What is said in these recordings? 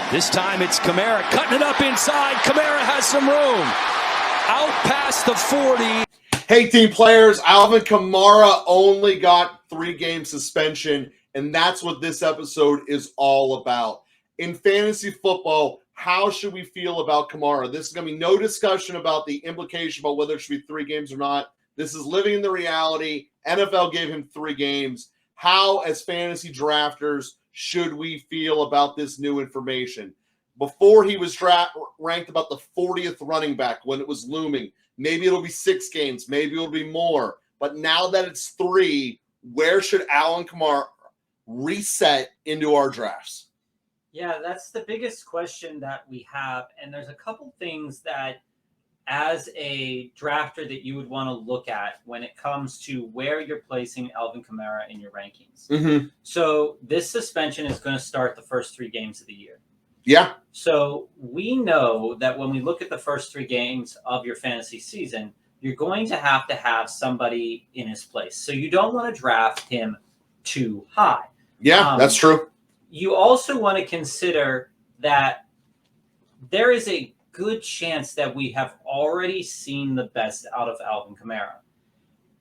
This time it's Kamara cutting it up inside. Kamara has some room. Out past the 40. Hey, team players, Alvin Kamara only got 3-game suspension, and that's what this episode is all about. In fantasy football, how should we feel about Kamara? This is going to be no discussion about the implication about whether it should be 3 games or not. This is living in the reality. NFL gave him 3 games. How, as fantasy drafters, should we feel about this new information? Before he was ranked about the 40th running back when it was looming. Maybe it'll be 6 games. Maybe it'll be more. But now that it's 3, where should Alvin Kamara reset into our drafts? Yeah, that's the biggest question that we have. And there's a couple things that, as a drafter, that you would want to look at when it comes to where you're placing Alvin Kamara in your rankings. Mm-hmm. So this suspension is going to start the first 3 games of the year. Yeah. So we know that when we look at the first 3 games of your fantasy season, you're going to have somebody in his place. So you don't want to draft him too high. Yeah, that's true. You also want to consider that there is a good chance that we have already seen the best out of Alvin Kamara.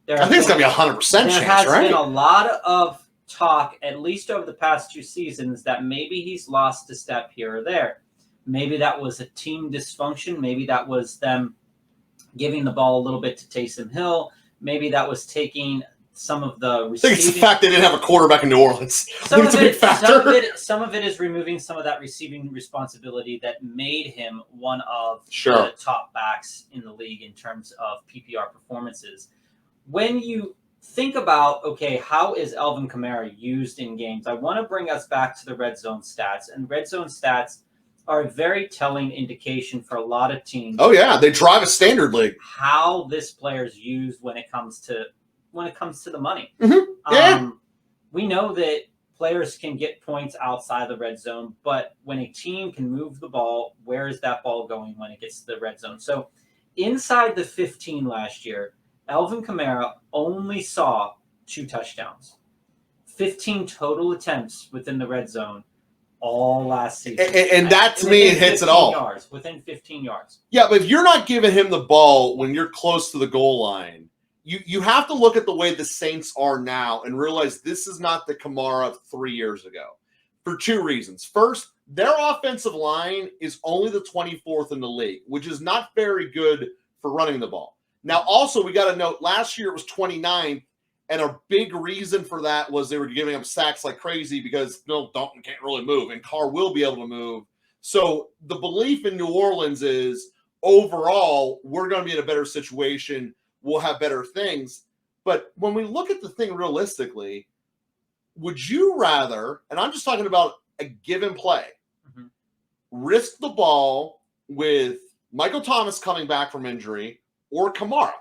I think it's going to be 100% chance, right? There has been a lot of talk, at least over the past 2 seasons, that maybe he's lost a step here or there. Maybe that was a team dysfunction. Maybe that was them giving the ball a little bit to Taysom Hill. Maybe that was taking some of the receiving. I think it's the fact they didn't have a quarterback in New Orleans. It's a big factor. Some of it is removing some of that receiving responsibility that made him one of Sure. the top backs in the league in terms of PPR performances. When you think about, okay, how is Alvin Kamara used in games? I want to bring us back to the red zone stats. And red zone stats are a very telling indication for a lot of teams. Oh, yeah. They drive a standard league. How this player is used when it comes to the money. Mm-hmm. Yeah. We know that players can get points outside the red zone, but when a team can move the ball, where is that ball going when it gets to the red zone? So inside the 15 last year, Alvin Kamara only saw 2 touchdowns, 15 total attempts within the red zone all last season. And that, to me, it hits it all. Within 15 yards. Yeah, but if you're not giving him the ball when you're close to the goal line, you have to look at the way the Saints are now and realize this is not the Kamara of 3 years ago for 2 reasons. First, their offensive line is only the 24th in the league, which is not very good for running the ball. Now, also, we got to note, last year it was 29th, and a big reason for that was they were giving up sacks like crazy because Dalton can't really move, and Carr will be able to move. So the belief in New Orleans is, overall, we're going to be in a better situation. We'll have better things. But when we look at the thing realistically, would you rather, and I'm just talking about a given play, risk the ball with Michael Thomas coming back from injury or Kamara?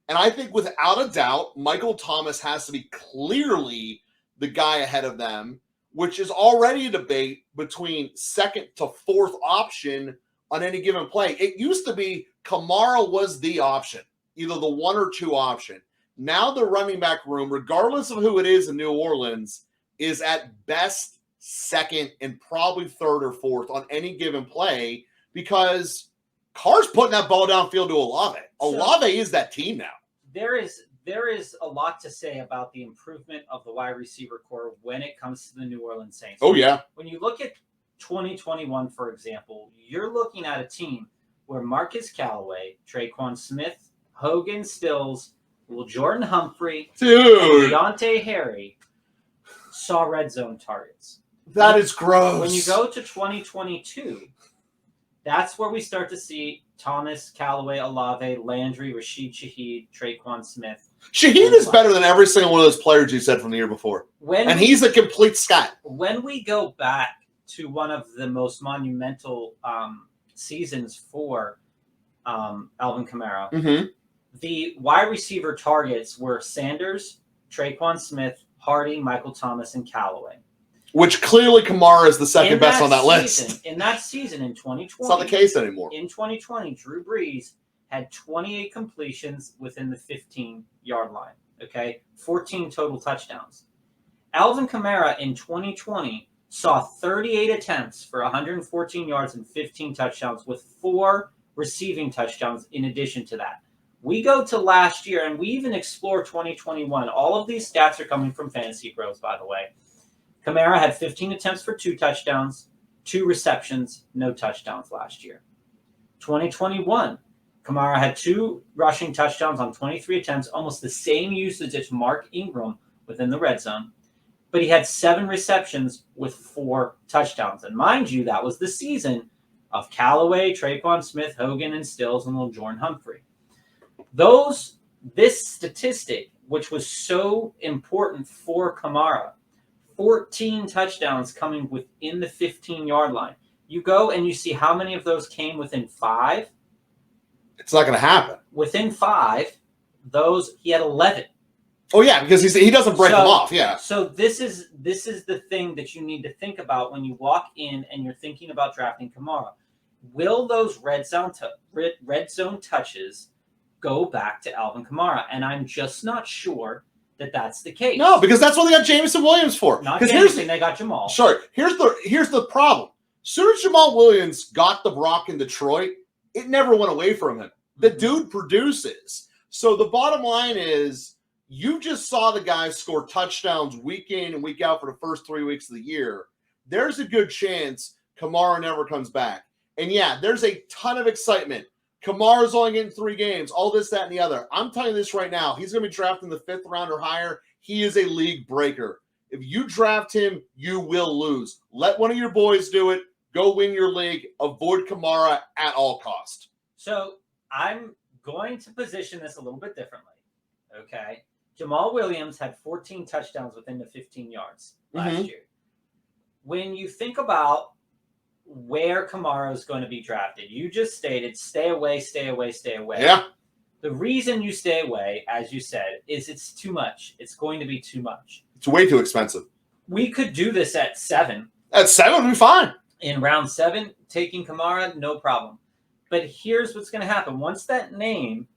And I think without a doubt, Michael Thomas has to be clearly the guy ahead of them, which is already a debate between 2nd to 4th option on any given play. It used to be Kamara was the option, either the 1 or 2 option. Now the running back room, regardless of who it is in New Orleans, is at best 2nd and probably 3rd or 4th on any given play because Carr's putting that ball downfield to Olave. Olave is that team now. There is a lot to say about the improvement of the wide receiver core when it comes to the New Orleans Saints. Oh, yeah. When you look at 2021, for example, you're looking at a team where Marcus Callaway, Traquan Smith, Hogan Stills, Jordan Humphrey, and Deontay Harry saw red zone targets. That is gross. When you go to 2022, that's where we start to see Thomas, Callaway, Olave, Landry, Rashid Shaheed, Traquan Smith. Shaheed is better than every single one of those players you said from the year before. And he's a complete scat. When we go back to one of the most monumental seasons for Alvin Kamara, the wide receiver targets were Sanders, Traquan Smith, Hardy, Michael Thomas, and Callaway. Which clearly Kamara is the second best on that list. In that season, in 2020. It's not the case anymore. In 2020, Drew Brees had 28 completions within the 15-yard line. Okay? 14 total touchdowns. Alvin Kamara in 2020 saw 38 attempts for 114 yards and 15 touchdowns with 4 receiving touchdowns in addition to that. We go to last year, and we even explore 2021. All of these stats are coming from Fantasy Pros, by the way. Kamara had 15 attempts for 2 touchdowns, 2 receptions, no touchdowns last year. 2021, Kamara had 2 rushing touchdowns on 23 attempts, almost the same usage as Mark Ingram within the red zone. But he had 7 receptions with 4 touchdowns. And mind you, that was the season of Callaway, Traquan Smith, Hogan, and Stills, and Jordan Humphrey. This statistic, which was so important for Kamara, 14 touchdowns coming within the 15-yard line. You go and you see how many of those came within 5. It's not going to happen. Within 5, he had 11. Oh yeah, because he doesn't break them off. Yeah. So this is the thing that you need to think about when you walk in and you're thinking about drafting Kamara. Will those red zone touches go back to Alvin Kamara? And I'm just not sure that that's the case. No, because that's what they got Jameson Williams for. Not Jameson, they got Jamal. Sorry, here's the problem. Soon as Jamal Williams got the rock in Detroit, it never went away from him. The dude produces. So the bottom line is, you just saw the guy score touchdowns week in and week out for the first 3 weeks of the year. There's a good chance Kamara never comes back. And yeah, there's a ton of excitement. Kamara's only getting 3 games, all this, that, and the other. I'm telling you this right now. He's going to be drafted in the 5th round or higher. He is a league breaker. If you draft him, you will lose. Let one of your boys do it. Go win your league. Avoid Kamara at all cost. So I'm going to position this a little bit differently. Okay. Jamal Williams had 14 touchdowns within the 15 yards last year. When you think about where Kamara is going to be drafted, you just stated stay away, stay away, stay away. Yeah. The reason you stay away, as you said, is it's too much. It's going to be too much. It's way too expensive. We could do this at 7. At 7, we'd be fine. In round 7, taking Kamara, no problem. But here's what's going to happen. Once that name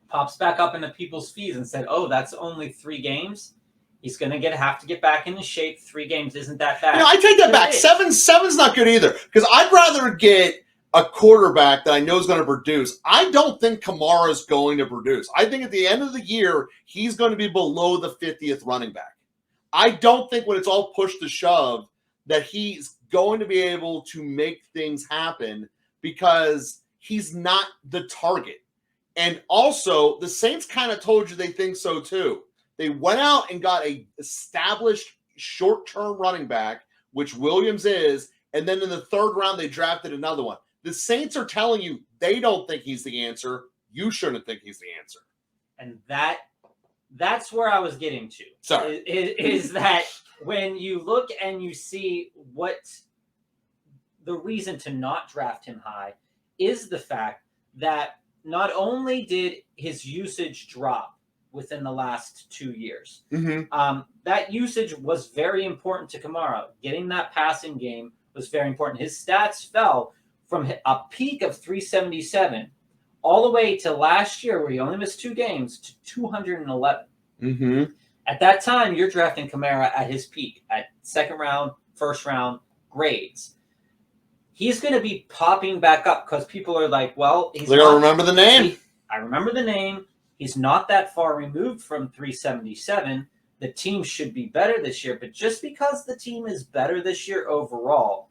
pops back up into people's feeds and said, oh, that's only 3 games, he's going to have to get back into shape. 3 games isn't that bad. I take that back. 7's not good either. Because I'd rather get a quarterback that I know is going to produce. I don't think Kamara is going to produce. I think at the end of the year, he's going to be below the 50th running back. I don't think when it's all push to shove that he's going to be able to make things happen because he's not the target. And also, the Saints kind of told you they think so too. They went out and got a established short-term running back, which Williams is, and then in the 3rd round, they drafted another one. The Saints are telling you they don't think he's the answer. You shouldn't think he's the answer. And that's where I was getting to. Sorry. Is that when you look and you see what the reason to not draft him high is the fact that not only did his usage drop within the last 2 years, that usage was very important to Kamara. Getting that passing game was very important. His stats fell from a peak of 377 all the way to last year, where he only missed 2 games, to 211. At that time, you're drafting Kamara at his peak, at 2nd round, 1st round grades. He's going to be popping back up because people are like, well, they're going to remember the name. I remember the name. He's not that far removed from 377. The team should be better this year. But just because the team is better this year overall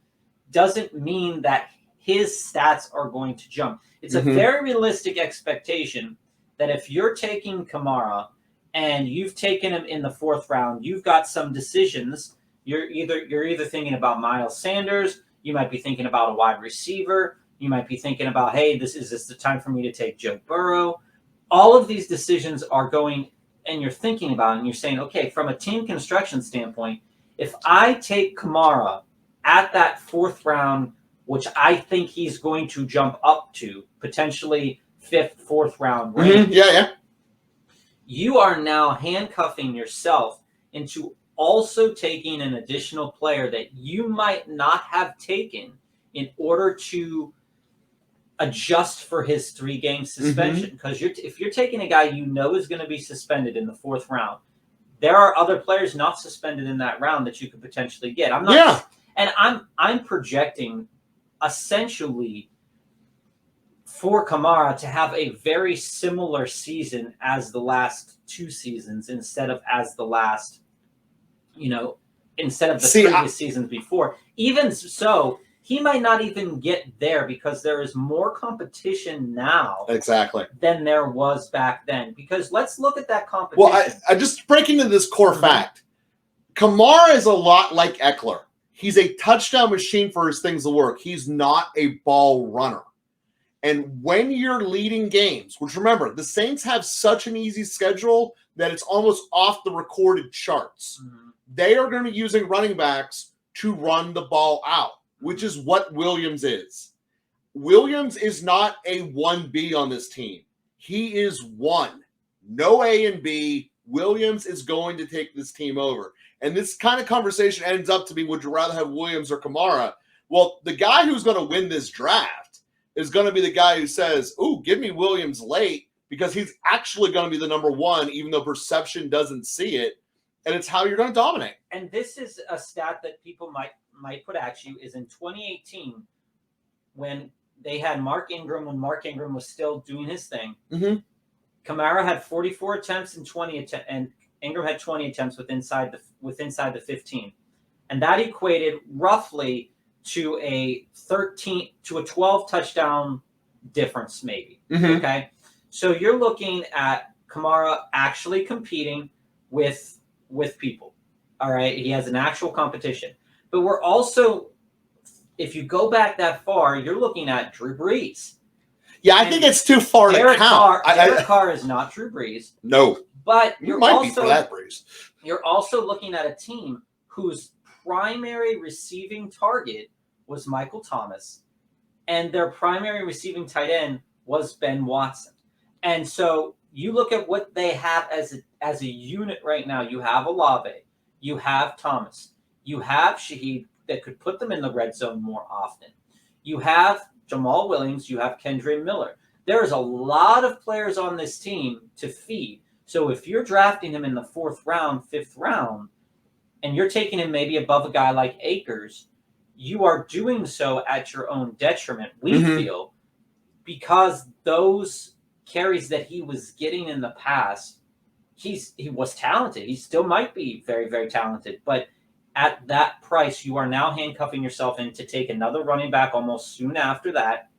doesn't mean that his stats are going to jump. It's a very realistic expectation that if you're taking Kamara and you've taken him in the 4th round, you've got some decisions. You're either thinking about Miles Sanders, you might be thinking about a wide receiver, you might be thinking about, hey, this is the time for me to take Joe Burrow. All of these decisions are going, and you're thinking about it, and you're saying, okay, from a team construction standpoint, if I take Kamara at that 4th round, which I think he's going to jump up to, potentially 5th, 4th round range. You are now handcuffing yourself into also taking an additional player that you might not have taken in order to adjust for his 3-game suspension. Because if you're taking a guy you know is going to be suspended in the 4th round, there are other players not suspended in that round that you could potentially get. I'm not, Yeah. and I'm projecting essentially for Kamara to have a very similar season as the last 2 seasons instead of as the last, instead of the previous seasons before. Even so, he might not even get there because there is more competition now Exactly. than there was back then. Because let's look at that competition. Well, I just breaking into this core fact. Kamara is a lot like Eckler. He's a touchdown machine for his things to work. He's not a ball runner. And when you're leading games, which remember, the Saints have such an easy schedule that it's almost off the recorded charts. They are going to be using running backs to run the ball out, which is what Williams is. Williams is not a 1B on this team. He is 1. No A and B. Williams is going to take this team over. And this kind of conversation ends up to be, would you rather have Williams or Kamara? Well, the guy who's going to win this draft is going to be the guy who says, ooh, give me Williams late, because he's actually going to be the number 1, even though perception doesn't see it. And it's how you're going to dominate. And this is a stat that people might put at you, is in 2018, when they had Mark Ingram, when Mark Ingram was still doing his thing, Kamara had 44 attempts and 20 attempts, and Ingram had 20 attempts with inside the 15. And that equated roughly to a 12 touchdown difference, maybe. Okay. So you're looking at Kamara actually competing with people. All right. He has an actual competition. But we're also, if you go back that far, you're looking at Drew Brees. Yeah, I think it's too far to count. Derek Carr is not Drew Brees. No. But you might be for that, Brees. You're also looking at a team whose primary receiving target was Michael Thomas, and their primary receiving tight end was Ben Watson. And so you look at what they have as a unit right now. You have Olave, you have Thomas, you have Shaheed that could put them in the red zone more often. You have Jamal Williams, you have Kendre Miller. There's a lot of players on this team to feed. So if you're drafting him in the 4th round, 5th round, and you're taking him maybe above a guy like Akers, you are doing so at your own detriment, we feel, because those carries that he was getting in the past, he was talented. He still might be very, very talented. But at that price, you are now handcuffing yourself in to take another running back almost soon after that.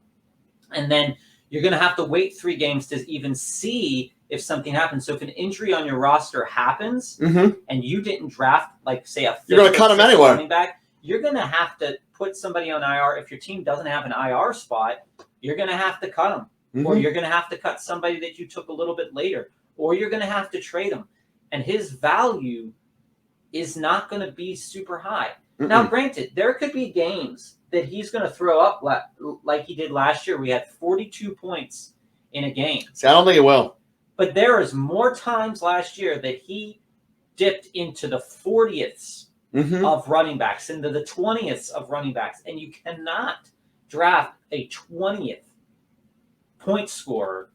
And then you're going to have to wait 3 games to even see if something happens. So if an injury on your roster happens and you didn't draft, like, say, a 5th you're going to cut him anyway. Running back, you're going to have to put somebody on IR. If your team doesn't have an IR spot, you're going to have to cut him. Or you're going to have to cut somebody that you took a little bit later. Or you're going to have to trade him. And his value is not going to be super high. Now, granted, there could be games that he's going to throw up like he did last year. We had 42 points in a game. See, I don't think it will. But there is more times last year that he dipped into the 40ths of running backs, into the 20ths of running backs. And you cannot draft a 20th point scorer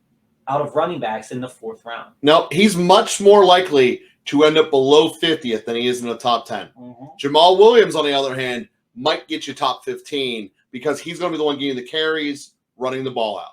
out of running backs in the 4th round. No, he's much more likely to end up below 50th than he is in the top 10. Jamal Williams, on the other hand, might get you top 15 because he's going to be the one getting the carries, running the ball out.